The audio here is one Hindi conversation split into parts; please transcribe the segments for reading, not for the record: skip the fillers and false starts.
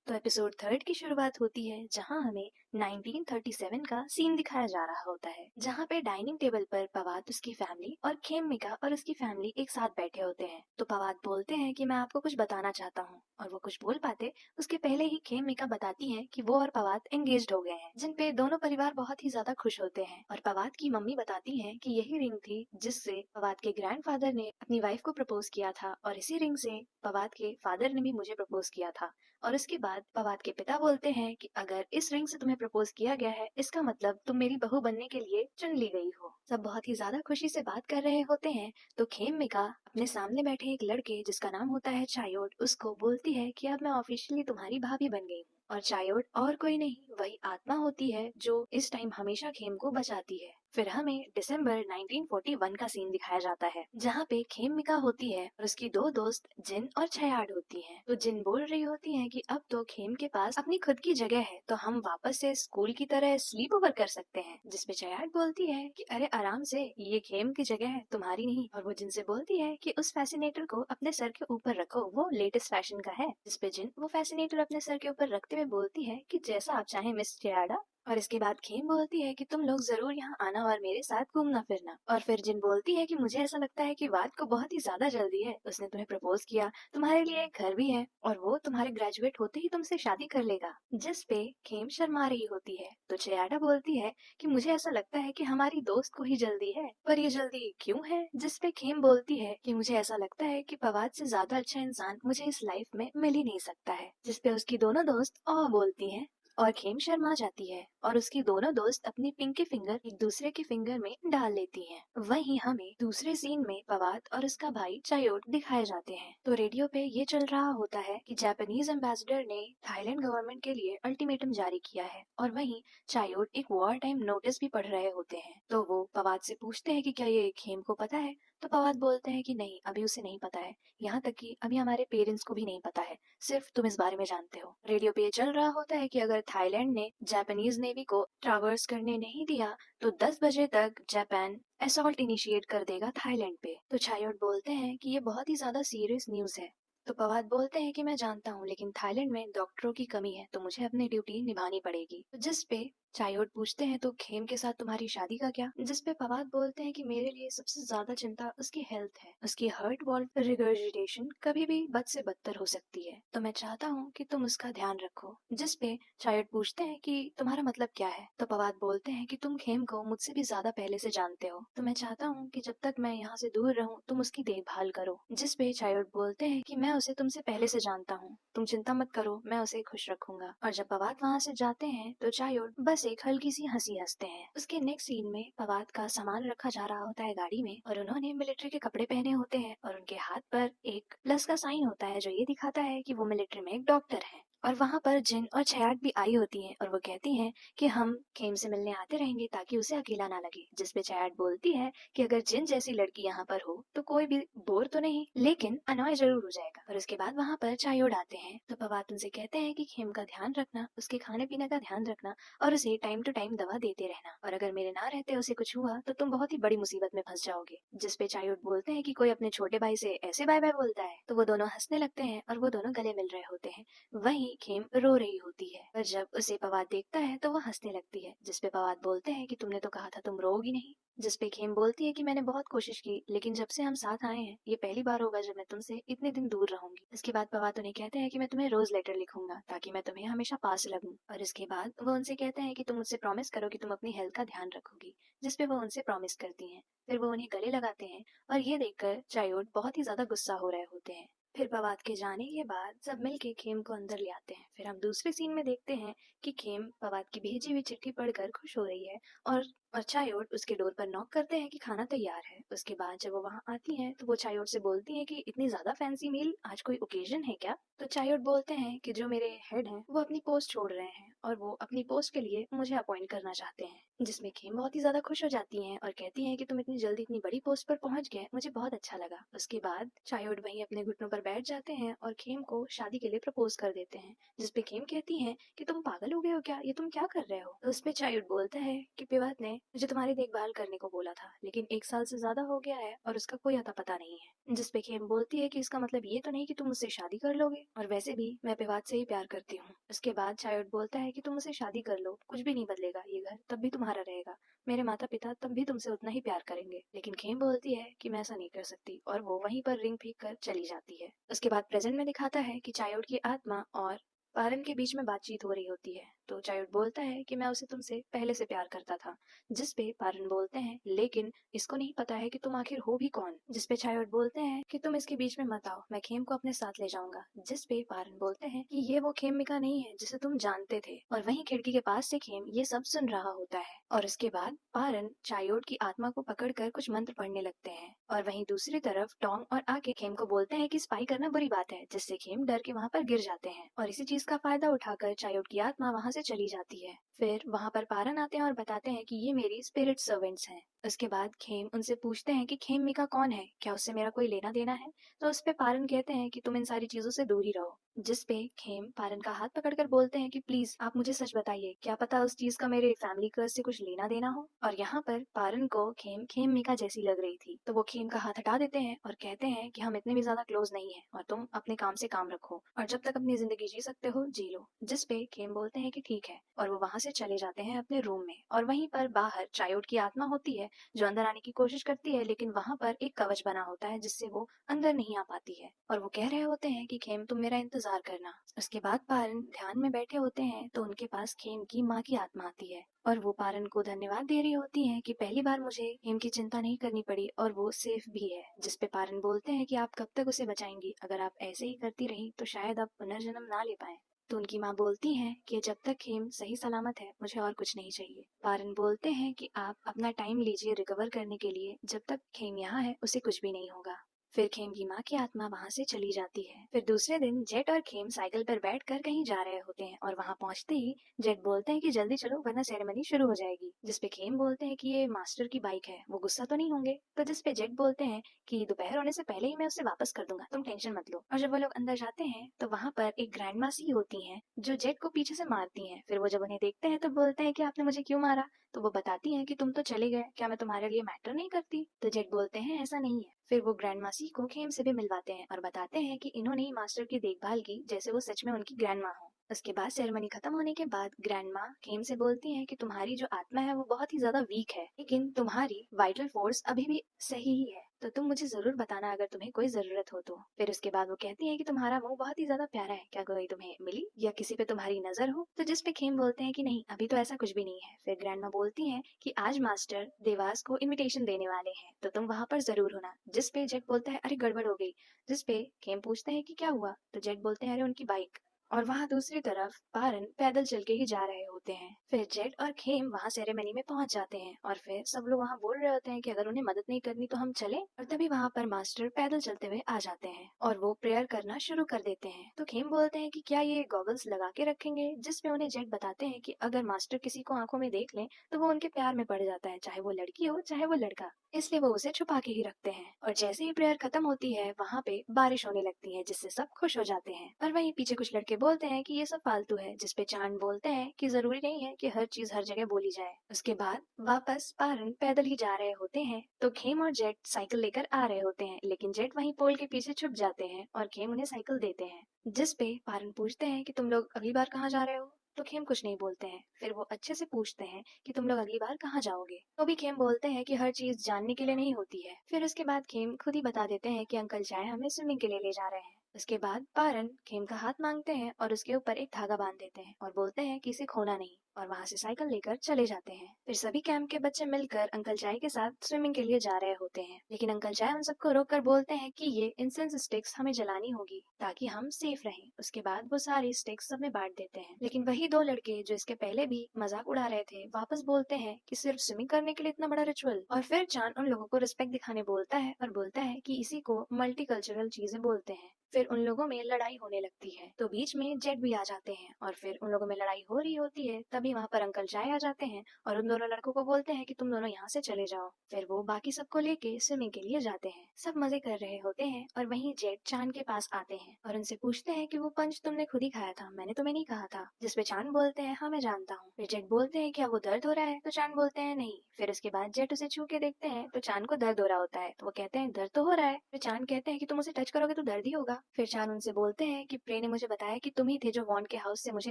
तो एपिसोड 3 की शुरुआत होती है जहां हमें 1937 का सीन दिखाया जा रहा होता है, जहां पे डाइनिंग टेबल पर पवाद, उसकी फैमिली और खेमिका और उसकी फैमिली एक साथ बैठे होते हैं। तो पवाद बोलते हैं कि मैं आपको कुछ बताना चाहता हूँ, और वो कुछ बोल पाते उसके पहले ही खेमिका बताती है कि वो और पवाद एंगेज्ड हो गए हैं, जिन पे दोनों परिवार बहुत ही ज्यादा खुश होते हैं। और पवाद की मम्मी बताती है कि यही रिंग थी जिससे पवाद के ग्रैंडफादर ने अपनी वाइफ को प्रपोज किया था, और इसी रिंग से पवाद के फादर ने भी मुझे प्रपोज किया था। और उसके बाद पवाद के पिता बोलते हैं कि अगर इस रिंग से तुम्हें प्रपोज किया गया है, इसका मतलब तुम मेरी बहू बनने के लिए चुन ली गई हो। सब बहुत ही ज्यादा खुशी से बात कर रहे होते हैं, तो खेमिका अपने सामने बैठे एक लड़के जिसका नाम होता है चायोड, उसको बोलती है कि अब मैं ऑफिशियली तुम्हारी भाभी बन गई हूँ। और चायोड और कोई नहीं, वही आत्मा होती है जो इस टाइम हमेशा खेम को बचाती है। फिर हमें दिसंबर 1941 का सीन दिखाया जाता है, जहाँ पे खेमिका होती है और उसकी दो दोस्त जिन और छयाड होती हैं। तो जिन बोल रही होती है कि अब तो खेम के पास अपनी खुद की जगह है, तो हम वापस से स्कूल की तरह स्लीप ओवर कर सकते हैं। जिसपे छयाड बोलती है कि अरे आराम से, ये खेम की जगह है, तुम्हारी नहीं। और वो जिन से बोलती है कि उस फैसिनेटर को अपने सर के ऊपर रखो, वो लेटेस्ट फैशन का है। जिसपे जिन वो फैसिनेटर अपने सर के ऊपर रखते हुए बोलती है कि जैसा आप चाहें मिस छयाडा। और इसके बाद खेम बोलती है कि तुम लोग जरूर यहाँ आना और मेरे साथ घूमना फिरना। और फिर जिन बोलती है कि मुझे ऐसा लगता है कि वाद को बहुत ही ज्यादा जल्दी है, उसने तुम्हें प्रपोज किया, तुम्हारे लिए एक घर भी है, और वो तुम्हारे ग्रेजुएट होते ही तुमसे शादी कर लेगा। जिस पे खेम शर्मा रही होती है, तो चयाडा बोलती है कि मुझे ऐसा लगता है कि हमारी दोस्त को ही जल्दी है, पर ये जल्दी क्यों है। जिस पे खेम बोलती है कि मुझे ऐसा लगता है कि पवाद से ज्यादा अच्छा इंसान मुझे इस लाइफ में मिल ही नहीं सकता है। जिसपे उसकी दोनों दोस्त बोलती हैं, और खेम शर्मा जाती है, और उसकी दोनों दोस्त अपनी पिंकी फिंगर एक दूसरे के फिंगर में डाल लेती हैं। वहीं हमें दूसरे सीन में पवाद और उसका भाई चायोड दिखाए जाते हैं। तो रेडियो पे ये चल रहा होता है कि जापानीज एम्बेसडर ने थाईलैंड गवर्नमेंट के लिए अल्टीमेटम जारी किया है, और वहीं चायोड एक वॉर टाइम नोटिस भी पढ़ रहे होते हैं। तो वो पवाद से पूछते हैं कि क्या ये खेम को पता है। तो पवाद बोलते हैं कि नहीं, अभी उसे नहीं पता है, यहाँ तक कि अभी हमारे पेरेंट्स को भी नहीं पता है, सिर्फ तुम इस बारे में जानते हो। रेडियो पे ये चल रहा होता है कि अगर थाईलैंड ने जापानीज नेवी को ट्रावर्स करने नहीं दिया, तो 10 बजे तक जापान असॉल्ट इनिशिएट कर देगा थाईलैंड पे। तो चायोड बोलते हैं कि ये बहुत ही ज्यादा सीरियस न्यूज है। तो पवाद बोलते हैं कि मैं जानता हूँ, लेकिन थाईलैंड में डॉक्टरों की कमी है, तो मुझे अपनी ड्यूटी निभानी पड़ेगी। तो जिस पे चायोड पूछते हैं तो खेम के साथ तुम्हारी शादी का क्या। जिस पे पवाद बोलते हैं कि मेरे लिए सबसे ज्यादा चिंता उसकी हेल्थ है, उसकी हार्ट वॉल्व रिगर्जिटेशन कभी भी बद से बदतर हो सकती है, तो मैं चाहता हूँ कि तुम उसका ध्यान रखो। जिस पे चायोड पूछते हैं कि तुम्हारा मतलब क्या है। तो पवाद बोलते हैं कि तुम खेम को मुझसे भी ज्यादा पहले से जानते हो, तो मैं चाहता हूँ कि जब तक मैं यहाँ से दूर रहूँ तुम उसकी देखभाल करो। जिस पे चायोड बोलते हैं कि मैं उसे तुमसे पहले से जानता हूँ, तुम चिंता मत करो, मैं उसे खुश रखूंगा। और जब पवाद वहाँ से जाते हैं तो चायोड बस एक हल्की सी हंसी हंसते हैं। उसके नेक्स्ट सीन में पवाद का सामान रखा जा रहा होता है गाड़ी में, और उन्होंने मिलिट्री के कपड़े पहने होते हैं, और उनके हाथ पर एक प्लस का साइन होता है जो ये दिखाता है कि वो मिलिट्री में एक डॉक्टर है। और वहाँ पर जिन और छयाट भी आई होती हैं, और वो कहती हैं कि हम खेम से मिलने आते रहेंगे ताकि उसे अकेला ना लगे। जिसपे छयाट बोलती है कि अगर जिन जैसी लड़की यहाँ पर हो तो कोई भी बोर तो नहीं, लेकिन अनॉय जरूर हो जाएगा। और उसके बाद वहाँ पर चायोड आते हैं, तो पवाद उनसे कहते हैं कि खेम का ध्यान रखना, उसके खाने पीने का ध्यान रखना, और उसे टाइम टू टाइम दवा देते रहना, और अगर मेरे ना रहते उसे कुछ हुआ तो तुम बहुत ही बड़ी मुसीबत में फंस जाओगे। जिसपे चायोड बोलते हैं कि कोई अपने छोटे भाई से ऐसे बाय बाय बोलता है। तो वो दोनों हंसने लगते हैं, और वो दोनों गले मिल रहे होते हैं। वहीं खेम रो रही होती है, पर जब उसे पवाद देखता है तो वो हंसने लगती है। जिसपे पवाद बोलते हैं कि तुमने तो कहा था तुम रोओगी नहीं। जिसपे खेम बोलती है कि मैंने बहुत कोशिश की, लेकिन जब से हम साथ आए हैं ये पहली बार होगा जब मैं तुमसे इतने दिन दूर रहूंगी। इसके बाद पवाद उन्हें कहते हैं कि मैं तुम्हें रोज लेटर लिखूंगा ताकि मैं तुम्हें हमेशा पास लगूं। और इसके बाद वो उनसे कहते हैं कि तुम मुझसे प्रॉमिस करो कि तुम अपनी हेल्थ का ध्यान रखोगी। जिसपे वो उनसे प्रॉमिस करती हैं। फिर वो उन्हें गले लगाते हैं, और ये देखकर चायोड बहुत ही ज्यादा गुस्सा हो रहे होते हैं। फिर पवाद के जाने के बाद सब मिलके खेम को अंदर ले आते हैं। फिर हम दूसरे सीन में देखते हैं कि खेम पवाद की भेजी हुई चिट्ठी पढ़कर खुश हो रही है, और चायोड उसके डोर पर नॉक करते हैं कि खाना तैयार है। उसके बाद जब वो वहाँ आती हैं तो वो चायोड से बोलती हैं कि इतनी ज्यादा फैंसी मील, आज कोई ओकेजन है क्या। तो चायोड बोलते हैं कि जो मेरे हेड हैं वो अपनी पोस्ट छोड़ रहे हैं, और वो अपनी पोस्ट के लिए मुझे अपॉइंट करना चाहते हैं। जिसमें खेम बहुत ही ज्यादा खुश हो जाती हैं और कहती हैं कि तुम इतनी जल्दी इतनी बड़ी पोस्ट पर पहुंच गए, मुझे बहुत अच्छा लगा। उसके बाद चायोड वहीं अपने घुटनों पर बैठ जाते हैं और खेम को शादी के लिए प्रपोज कर देते हैं। जिसपे खेम कहती हैं कि तुम पागल हो गए हो क्या, ये तुम क्या कर रहे हो। तो उसपे चायोड बोलता है कि पिवात ने मुझे तुम्हारी देखभाल करने को बोला था, लेकिन 1 साल से ज्यादा हो गया है और उसका कोई अता पता नहीं है। जिस पे खेम बोलती है कि इसका मतलब ये तो नहीं कि तुम मुझसे शादी कर लोगे, और वैसे भी मैं विवाद से ही प्यार करती हूँ। उसके बाद चायोट बोलता है कि तुम मुझसे शादी कर लो, कुछ भी नहीं बदलेगा, ये घर तब भी तुम्हारा रहेगा, मेरे माता पिता तब भी तुमसे उतना ही प्यार करेंगे। लेकिन खेम बोलती है कि मैं ऐसा नहीं कर सकती, और वो वहीं पर रिंग फेंक कर चली जाती है। उसके बाद प्रेजेंट में दिखाता है कि चायोट की आत्मा और पारन के बीच में बातचीत हो रही होती है। तो चायोट बोलता है कि मैं उसे तुमसे पहले से प्यार करता था। जिस पे पारन बोलते हैं लेकिन इसको नहीं पता है कि तुम आखिर हो भी कौन। जिस पे चायोट बोलते हैं कि तुम इसके बीच में मत आओ, मैं खेम को अपने साथ ले जाऊंगा। जिस पे पारन बोलते हैं कि ये वो खेमिका नहीं है जिसे तुम जानते थे। और वहीं खिड़की के पास से खेम ये सब सुन रहा होता है। और इसके बाद पारन चायोट की आत्मा को पकड़कर कुछ मंत्र पढ़ने लगते हैं। और वहीं दूसरी तरफ टॉम और आके खेम को बोलते हैं कि स्पाई करना बुरी बात है, जिससे खेम डर के वहाँ पर गिर जाते हैं। और इसी चीज का फायदा उठाकर चायोट की आत्मा वहाँ से चली जाती है। फिर वहाँ पर पारन आते हैं और बताते हैं कि ये मेरी स्पिरिट सर्वेंट्स हैं। उसके बाद खेम उनसे पूछते हैं कि खेम मिका कौन है, क्या उससे मेरा कोई लेना देना है। तो उस पे पारन कहते हैं कि तुम इन सारी चीजों से दूर ही रहो। जिस पे खेम पारन का हाथ पकड़कर बोलते हैं कि प्लीज आप मुझे सच बताइए, क्या पता उस चीज का मेरे फैमिली कर्स से कुछ लेना देना हो। और यहाँ पर पारन को खेम खेम मिका जैसी लग रही थी, तो वो खेम का हाथ हटा देते हैं और कहते हैं कि हम इतने भी ज्यादा क्लोज नहीं है, और तुम अपने काम से काम रखो, और जब तक अपनी जिंदगी जी सकते हो जी लो। जिस पे खेम बोलते हैं कि ठीक है, और वो वहां से चले जाते हैं अपने रूम में। और वहीं पर बाहर चायोट की आत्मा होती है जो अंदर आने की कोशिश करती है, लेकिन वहां पर एक कवच बना होता है जिससे वो अंदर नहीं आ पाती है। और वो कह रहे होते हैं कि खेम तुम मेरा इंतजार करना। उसके बाद पारन ध्यान में बैठे होते हैं तो उनके पास खेम की माँ की आत्मा आती है, और वो पारन को धन्यवाद दे रही होती है कि पहली बार मुझे खेम की चिंता नहीं करनी पड़ी और वो सेफ भी है। जिस पे पारन बोलते हैं कि आप कब तक उसे बचाएंगी, अगर आप ऐसे ही करती रही तो शायद आप पुनर्जन्म ना ले पाए। तो उनकी माँ बोलती हैं कि जब तक खेम सही सलामत है मुझे और कुछ नहीं चाहिए। पारन बोलते हैं कि आप अपना टाइम लीजिए रिकवर करने के लिए, जब तक खेम यहाँ है उसे कुछ भी नहीं होगा। फिर खेम की माँ की आत्मा वहाँ से चली जाती है। फिर दूसरे दिन जेट और खेम साइकिल पर बैठकर कहीं जा रहे होते हैं, और वहाँ पहुँचते ही जेट बोलते हैं कि जल्दी चलो वरना सेरेमनी शुरू हो जाएगी। जिसपे खेम बोलते हैं कि ये मास्टर की बाइक है, वो गुस्सा तो नहीं होंगे। तो जिसपे जेट बोलते हैं कि दोपहर होने से पहले ही मैं उसे वापस कर दूंगा, तुम टेंशन मत लो। और जब वो लोग अंदर जाते हैं तो वहाँ पर एक ग्रैंड मासी होती हैं जो जेट को पीछे से मारती हैं। फिर वो जब उन्हें देखते हैं तो बोलते हैं कि आपने मुझे क्यों मारा। तो वो बताती हैं कि तुम तो चले गए, क्या मैं तुम्हारे लिए मैटर नहीं करती। तो जेट बोलते हैं ऐसा नहीं है। फिर वो ग्रैंड मासी को खेम से भी मिलवाते हैं और बताते हैं कि इन्होंने ही मास्टर की देखभाल की जैसे वो सच में उनकी ग्रैंड माँ हो। उसके बाद सेरेमनी खत्म होने के बाद ग्रैंड माँ खेम से बोलती हैं कि तुम्हारी जो आत्मा है वो बहुत ही ज्यादा वीक है, लेकिन तुम्हारी वाइटल फोर्स अभी भी सही ही है, तो तुम मुझे जरूर बताना अगर तुम्हें कोई जरूरत हो तो। फिर उसके बाद वो कहती है कि तुम्हारा मुंह बहुत ही ज्यादा प्यारा है, क्या कोई तुम्हें मिली या किसी पे तुम्हारी नजर हो। तो जिस पे खेम बोलते हैं कि नहीं अभी तो ऐसा कुछ भी नहीं है। फिर ग्रैंड माँ बोलती है कि आज मास्टर देवास को इनविटेशन देने वाले हैं, तो तुम वहां पर जरूर होना। जिस पे जेट बोलता है अरे गड़बड़ हो गई। जिस पे खेम पूछते हैं कि क्या हुआ, तो जेट बोलते हैं अरे उनकी बाइक। और वहां दूसरी तरफ पारन पैदल चल के ही जा रहे होते हैं। फिर जेट और खेम वहां सेरेमनी में पहुंच जाते हैं, और फिर सब लोग वहां बोल रहे होते हैं कि अगर उन्हें मदद नहीं करनी तो हम चले। और तभी वहां पर मास्टर पैदल चलते हुए आ जाते हैं और वो प्रेयर करना शुरू कर देते हैं। तो खेम बोलते हैं कि क्या ये गॉगल्स लगा के रखेंगे। जिसमें उन्हें जेट बताते हैं कि अगर मास्टर किसी को आंखों में देख लें तो वो उनके प्यार में पड़ जाता है, चाहे वो लड़की हो चाहे वो लड़का, इसलिए वो उसे छुपा के ही रखते हैं। और जैसे ही प्रेयर खत्म होती है वहाँ पे बारिश होने लगती है, जिससे सब खुश हो जाते हैं। और वहीं पीछे कुछ लड़के बोलते हैं कि ये सब फालतू है। जिसपे चांद बोलते हैं कि जरूरी नहीं है कि हर चीज हर जगह बोली जाए। उसके बाद वापस पारन पैदल ही जा रहे होते हैं तो खेम और जेट साइकिल लेकर आ रहे होते हैं, लेकिन जेट वहीं पोल के पीछे छुप जाते हैं और खेम उन्हें साइकिल देते हैं। जिस पे पारन पूछते हैं कि तुम लोग अगली बार कहाँ जा रहे हो। तो खेम कुछ नहीं बोलते हैं। फिर वो अच्छे से पूछते हैं कि तुम लोग अगली बार कहाँ जाओगे। तो भी खेम बोलते हैं कि हर चीज जानने के लिए नहीं होती है। फिर उसके बाद खेम खुद ही बता देते हैं कि अंकल चाय हमें स्विमिंग के लिए ले जा रहे हैं। उसके बाद पारन खेम का हाथ मांगते हैं और उसके ऊपर एक धागा बांध देते हैं और बोलते हैं कि इसे खोना नहीं, और वहाँ से साइकिल लेकर चले जाते हैं। फिर सभी कैंप के बच्चे मिलकर अंकल चाय के साथ स्विमिंग के लिए जा रहे होते हैं, लेकिन अंकल चाय उन सबको रोक कर बोलते हैं कि ये इंसेंस स्टिक्स हमें जलानी होगी ताकि हम सेफ रहें। उसके बाद वो सारी स्टिक्स सब में बांट देते हैं, लेकिन वही दो लड़के जो इसके पहले भी मजाक उड़ा रहे थे वापस बोलते हैं कि सिर्फ स्विमिंग करने के लिए इतना बड़ा रिचुअल। और फिर चांद उन लोगों को रिस्पेक्ट दिखाने बोलता है और बोलता है कि इसी को मल्टी कल्चरल चीजें बोलते हैं। फिर फिर उन लोगों में लड़ाई होने लगती है। तो बीच में जेट भी आ जाते हैं और फिर उन लोगों में लड़ाई हो रही होती है। तभी वहाँ पर अंकल चाय आ जाते हैं और उन दोनों लड़कों को बोलते हैं कि तुम दोनों यहाँ से चले जाओ। फिर वो बाकी सबको लेके स्विमिंग के लिए जाते हैं। सब मजे कर रहे होते हैं और वहीं जेट चांद के पास आते हैं और उनसे पूछते हैं कि वो पंच तुमने खुद ही खाया था, मैंने तुम्हें नहीं कहा था। जिसपे चांद बोलते हैं हाँ मैं जानता हूँ। फिर जेट बोलते हैं क्या वो दर्द हो रहा है, तो चांद बोलते हैं नहीं। फिर उसके बाद जेट उसे छू के देखते हैं तो चांद को दर्द हो रहा होता है। तो वो कहते हैं दर्द तो हो रहा है। फिर चांद कहते हैं कि तुम उसे टच करोगे तो दर्द ही होगा। फिर चांद उनसे बोलते हैं कि प्रे ने मुझे बताया कि तुम ही थे जो वॉन के हाउस से मुझे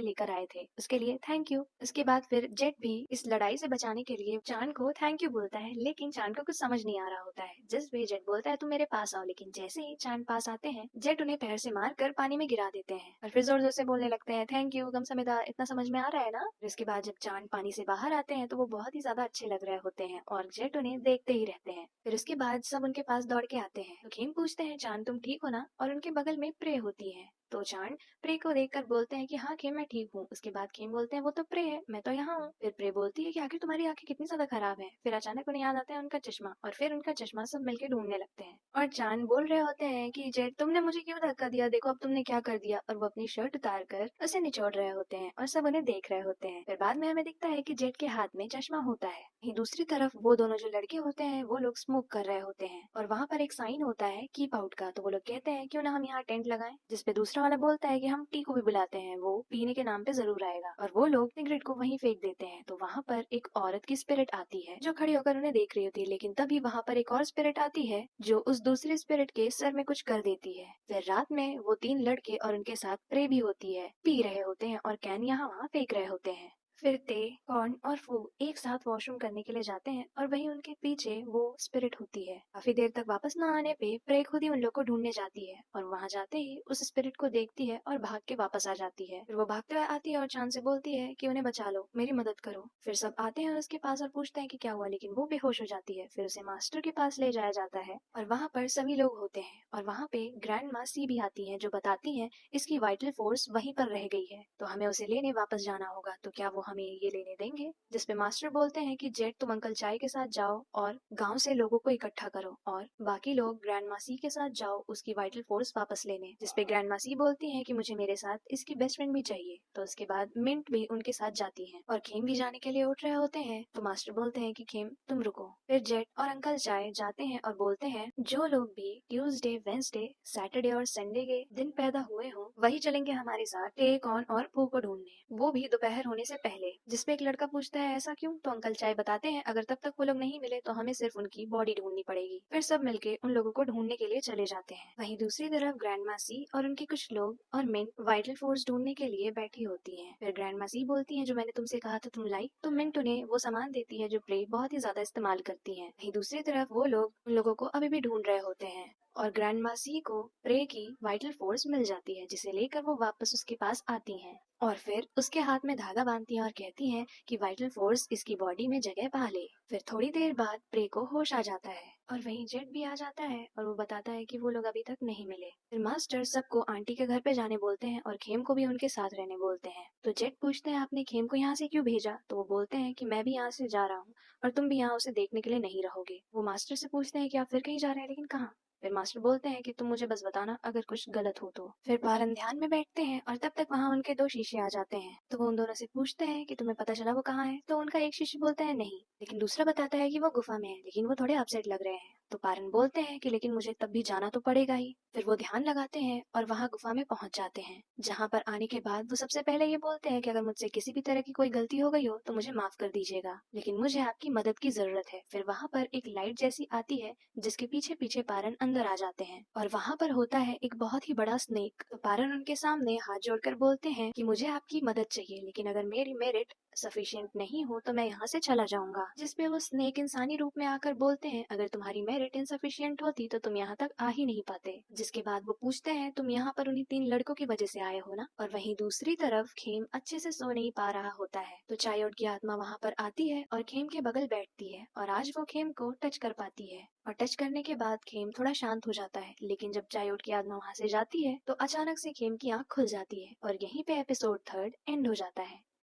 लेकर आए थे, उसके लिए थैंक यू। उसके बाद फिर जेट भी इस लड़ाई से बचाने के लिए चांद को थैंक यू बोलता है, लेकिन चांद को कुछ समझ नहीं आ रहा होता है। जिस पे जेट बोलता है तुम मेरे पास आओ, लेकिन जैसे ही चांद पास आते हैं जेट उन्हें पैर से मार कर पानी में गिरा देते हैं और फिर जोर जोर से बोलने लगते हैं थैंक यू गम समिदा, इतना समझ में आ रहा है ना। फिर इसके बाद जब चांद पानी से बाहर आते हैं तो वो बहुत ही ज्यादा अच्छे लग रहे होते हैं और जेट उन्हें देखते ही रहते हैं। फिर उसके बाद सब उनके पास दौड़ के आते हैं तो खेम पूछते हैं चांद तुम ठीक हो ना, और उनके बगल में प्रे होती है। तो चांद प्रे को देखकर बोलते हैं कि हाँ खेम मैं ठीक हूँ। उसके बाद खेम बोलते हैं वो तो प्रे है, मैं तो यहाँ हूँ। फिर प्रे बोलती है कि आखिर तुम्हारी आंखें कितनी ज्यादा खराब है। फिर अचानक उन्हें याद आता है उनका चश्मा और फिर उनका चश्मा सब मिलके ढूंढने लगते हैं और चांद बोल रहे होते हैं कि जेट तुमने मुझे क्यों धक्का दिया, देखो अब तुमने क्या कर दिया। और वो अपनी शर्ट उतार कर उसे निचोड़ रहे होते हैं और सब उन्हें देख रहे होते हैं। फिर बाद में हमें दिखता है कि जेट के हाथ में चश्मा होता है। वहीं दूसरी तरफ वो दोनों जो लड़के होते हैं वो लोग स्मोक कर रहे होते हैं और वहाँ पर एक साइन होता है कीप आउट का। तो वो लोग कहते हैं क्यों ना हम यहाँ टेंट लगाएं, जिसपे दूसरा वाला बोलता है कि हम टी को भी बुलाते हैं, वो पीने के नाम पे जरूर आएगा। और वो लोग सिगरेट को वहीं फेंक देते हैं। तो वहाँ पर एक औरत की स्पिरिट आती है जो खड़ी होकर उन्हें देख रही होती है, लेकिन तभी वहाँ पर एक और स्पिरिट आती है जो उस दूसरी स्पिरिट के सर में कुछ कर देती है। फिर रात में वो तीन लड़के और उनके साथ प्रे भी होती है पी रहे होते हैं और कैन यहाँ वहाँ फेंक रहे होते हैं। फिर ते, कॉर्न और फू एक साथ वॉशरूम करने के लिए जाते हैं और वहीं उनके पीछे वो स्पिरिट होती है। काफी देर तक वापस न आने पे प्रे खुद ही उन लोग को ढूंढने जाती है और वहाँ जाते ही उस स्पिरिट को देखती है और भाग के वापस आ जाती है। फिर वो भागते हुए आती है और चांद से बोलती है कि उन्हें बचा लो, मेरी मदद करो। फिर सब आते हैं उसके पास और पूछते हैं कि क्या हुआ, लेकिन वो बेहोश हो जाती है। फिर उसे मास्टर के पास ले जाया जाता है और वहाँ पर सभी लोग होते हैं और वहाँ पे ग्रैंड माँ सी भी आती है जो बताती है इसकी वाइटल फोर्स वहीं पर रह गई है, तो हमें उसे लेने वापस जाना होगा। तो क्या वो हमें ये लेने देंगे। जिसपे मास्टर बोलते हैं कि जेट तुम अंकल चाय के साथ जाओ और गांव से लोगों को इकट्ठा करो और बाकी लोग ग्रैंड मासी के साथ जाओ उसकी वाइटल फोर्स वापस लेने। जिसपे ग्रैंड मासी बोलती है कि मुझे मेरे साथ इसकी बेस्ट फ्रेंड भी चाहिए। तो उसके बाद मिंट भी उनके साथ जाती है और खेम भी जाने के लिए उठ रहे होते हैं। तो मास्टर बोलते हैं कि खेम तुम रुको। फिर जेट और अंकल चाय जाते हैं और बोलते हैं जो लोग भी ट्यूसडे, वेंसडे, सैटरडे और संडे के दिन पैदा हुए हों वही चलेंगे हमारे साथ टेक ऑन और पू को ढूंढने, वो भी दोपहर होने से पहले। जिसपे एक लड़का पूछता है ऐसा क्यों। तो अंकल चाय बताते हैं अगर तब तक वो लोग नहीं मिले तो हमें सिर्फ उनकी बॉडी ढूंढनी पड़ेगी। फिर सब मिलके उन लोगों को ढूंढने के लिए चले जाते हैं। वहीं दूसरी तरफ ग्रैंड मासी और उनके कुछ लोग और मिंट वाइटल फोर्स ढूंढने के लिए बैठी होती है। फिर ग्रैंड मासी बोलती है जो मैंने तुमसे कहा था तुम लाई। तो मिंट उन्हें वो सामान देती है जो प्रे बहुत ही ज्यादा इस्तेमाल करती है। वहीं दूसरी तरफ वो लोग उन लोगों को अभी भी ढूंढ रहे होते हैं और ग्रैंड मासी को प्रे की वाइटल फोर्स मिल जाती है, जिसे लेकर वो वापस उसके पास आती हैं और फिर उसके हाथ में धागा बांधती हैं और कहती हैं कि वाइटल फोर्स इसकी बॉडी में जगह पा ले। फिर थोड़ी देर बाद प्रे को होश आ जाता है और वहीं जेट भी आ जाता है और वो बताता है कि वो लोग अभी तक नहीं मिले। फिर मास्टर सबको आंटी के घर पे जाने बोलते हैं और खेम को भी उनके साथ रहने बोलते हैं। तो जेट पूछते हैं आपने खेम को यहाँ से क्यों भेजा। तो वो बोलते हैं कि मैं भी यहाँ से जा रहा हूँ और तुम भी यहाँ उसे देखने के लिए नहीं रहोगे। वो मास्टर से पूछते हैं कि आप फिर कहीं जा रहे हैं, लेकिन कहाँ। फिर मास्टर बोलते हैं कि तुम मुझे बस बताना अगर कुछ गलत हो तो। फिर पारन ध्यान में बैठते हैं और तब तक वहाँ उनके दो शीशे आ जाते हैं। तो वो उन दोनों से पूछते हैं कि तुम्हें पता चला वो कहाँ है। तो उनका एक शिष्य बोलता है नहीं, लेकिन दूसरा बताता है कि वो गुफा में है, लेकिन वो थोड़े अपसेट लग रहे हैं। तो पारन बोलते हैं कि लेकिन मुझे तब भी जाना तो पड़ेगा ही। फिर वो ध्यान लगाते हैं और वहाँ गुफा में पहुंच जाते हैं, जहाँ पर आने के बाद वो सबसे पहले ये बोलते हैं कि अगर मुझसे किसी भी तरह की कोई गलती हो गई हो तो मुझे माफ कर दीजिएगा, लेकिन मुझे आपकी मदद की जरूरत है। फिर वहाँ पर एक लाइट जैसी आती है जिसके पीछे पीछे पारन अंदर आ जाते हैं और वहाँ पर होता है एक बहुत ही बड़ा स्नेक। तो पारन उनके सामने हाथ जोड़कर बोलते हैं कि मुझे आपकी मदद चाहिए, लेकिन अगर मेरी मेरिट सफिशिएंट नहीं हो तो मैं यहाँ से चला जाऊंगा। जिसपे वो स्नेक इंसानी रूप में आकर बोलते हैं अगर तुम्हारी मेरिट इनसफिशिएंट होती तो तुम यहाँ तक आ ही नहीं पाते। जिसके बाद वो पूछते हैं तुम यहाँ पर उन्हीं तीन लड़कों की वजह से आए हो ना। और वहीं दूसरी तरफ खेम अच्छे से सो नहीं पा रहा होता है। तो चायोट की आत्मा वहाँ पर आती है और खेम के बगल बैठती है और आज वो खेम को टच कर पाती है और टच करने के बाद खेम थोड़ा शांत हो जाता है। लेकिन जब चायोट की आत्मा वहाँ से जाती है तो अचानक से खेम की आंख खुल जाती है और यहीं पे एपिसोड 3 एंड हो जाता है।